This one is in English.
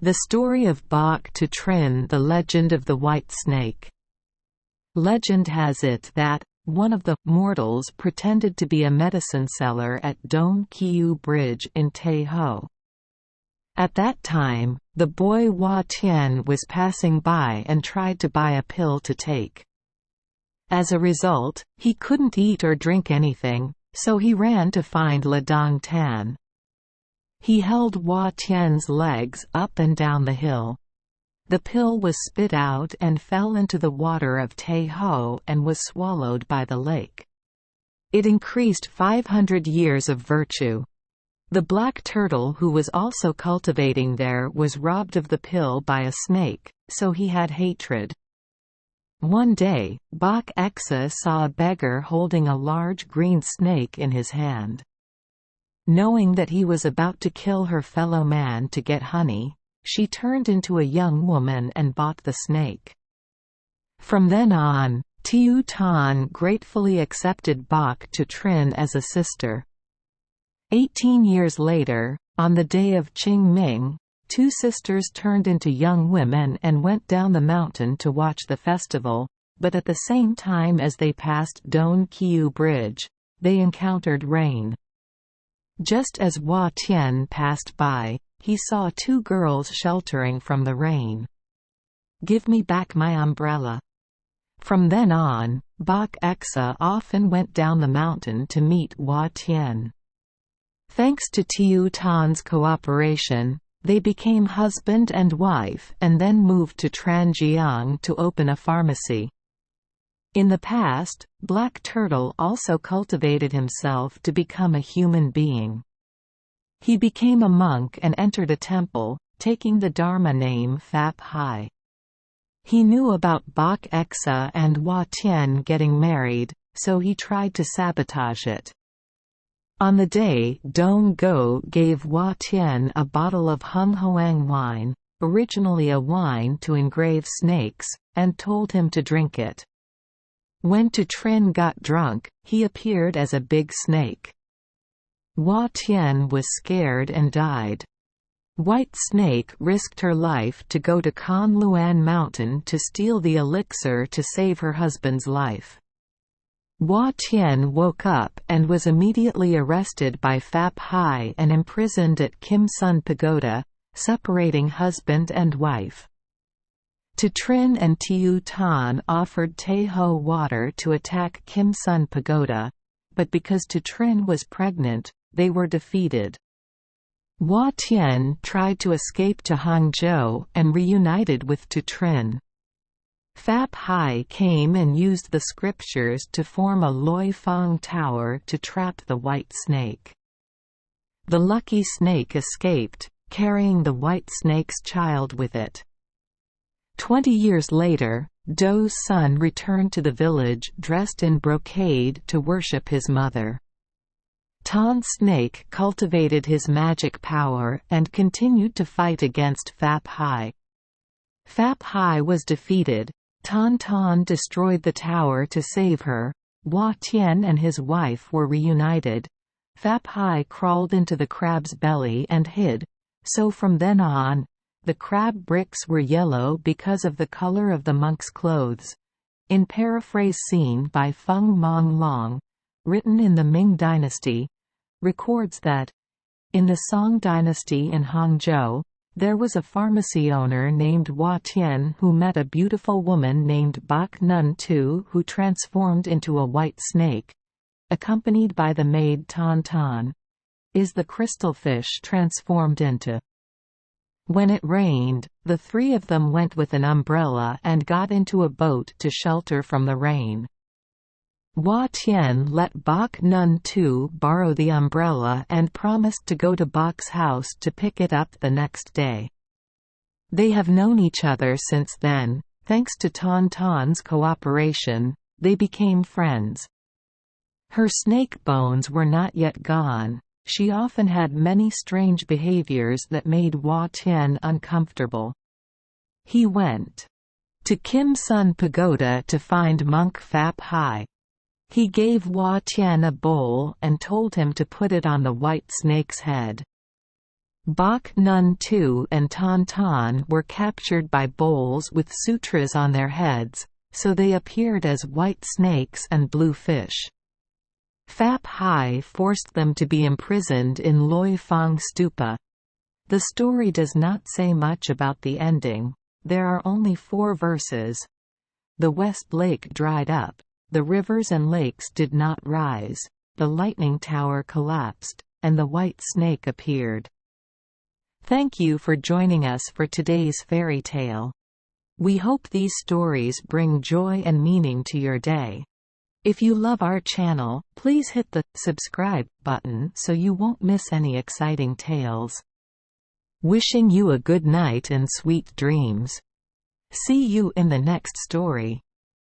The story of Bach To Trinh, the legend of the white snake. Legend has it that one of the mortals pretended to be a medicine seller at Dong Kiu Bridge in Tay Ho. At that time, the boy Hua Tian was passing by and tried to buy a pill to take. As a result, he couldn't eat or drink anything, so he ran to find La Dong Tan. He held Hua Tian's legs up and down the hill. The pill was spit out and fell into the water of Tay Ho and was swallowed by the lake. It increased 500 years of virtue. The black turtle who was also cultivating there was robbed of the pill by a snake, so he had hatred. One day, Bach Exa saw a beggar holding a large green snake in his hand. Knowing that he was about to kill her fellow man to get honey, she turned into a young woman and bought the snake. From then on, Tiu Tan gratefully accepted Bach To Trinh as a sister. 18 years later, on the day of Qingming, two sisters turned into young women and went down the mountain to watch the festival, but at the same time as they passed Dong Kiu Bridge, they encountered rain. Just as Hua Tian passed by, he saw two girls sheltering from the rain. "Give me back my umbrella." From then on, Bach Exa often went down the mountain to meet Hua Tian. Thanks to Tiu Tan's cooperation, they became husband and wife and then moved to Tranjiang to open a pharmacy. In the past, Black Turtle also cultivated himself to become a human being. He became a monk and entered a temple, taking the Dharma name Phap Hai. He knew about Bach Exa and Hua Tian getting married, so he tried to sabotage it. On the day Dong Go gave Hua Tian a bottle of Hung Hoang wine, originally a wine to engrave snakes, and told him to drink it. When To Trinh got drunk, he appeared as a big snake. Hua Tian was scared and died. White Snake risked her life to go to Con Luan Mountain to steal the elixir to save her husband's life. Hua Tian woke up and was immediately arrested by Phap Hai and imprisoned at Kim Sun Pagoda, separating husband and wife. To Trinh and Tiu Tan offered Tay Ho water to attack Kim Sun Pagoda, but because To Trinh was pregnant, they were defeated. Hua Tian tried to escape to Hangzhou and reunited with To Trinh. Phap Hai came and used the scriptures to form a Loi Fong tower to trap the white snake. The lucky snake escaped, carrying the white snake's child with it. 20 years later, Do's son returned to the village dressed in brocade to worship his mother. Tan Snake cultivated his magic power and continued to fight against Phap Hai. Phap Hai was defeated. Tan Tan destroyed the tower to save her. Hua Tian and his wife were reunited. Phap Hai crawled into the crab's belly and hid, so from then on, the crab bricks were yellow because of the color of the monk's clothes. In paraphrase seen by Feng Mong Long, written in the Ming Dynasty, records that, in the Song Dynasty in Hangzhou, there was a pharmacy owner named Hua Tian who met a beautiful woman named Bach Nun Tu who transformed into a white snake, accompanied by the maid Tan Tan. Is the crystal fish transformed into? When it rained, the three of them went with an umbrella and got into a boat to shelter from the rain. Hua Tian let Bach Nun Tu borrow the umbrella and promised to go to Bach's house to pick it up the next day. They have known each other since then. Thanks to Tan Tan's cooperation, they became friends. Her snake bones were not yet gone. She often had many strange behaviors that made Hua Tian uncomfortable. He went to Kim Sun Pagoda to find monk Phap Hai. He gave Hua Tian a bowl and told him to put it on the white snake's head. Bach Nun Tu and Ton Ton were captured by bowls with sutras on their heads, so they appeared as white snakes and blue fish. Phap Hai forced them to be imprisoned in Loi Fang Stupa. The story does not say much about the ending. There are only 4 verses. The West Lake dried up. The rivers and lakes did not rise. The lightning tower collapsed, and the white snake appeared. Thank you for joining us for today's fairy tale. We hope these stories bring joy and meaning to your day. If you love our channel, please hit the subscribe button so you won't miss any exciting tales. Wishing you a good night and sweet dreams. See you in the next story.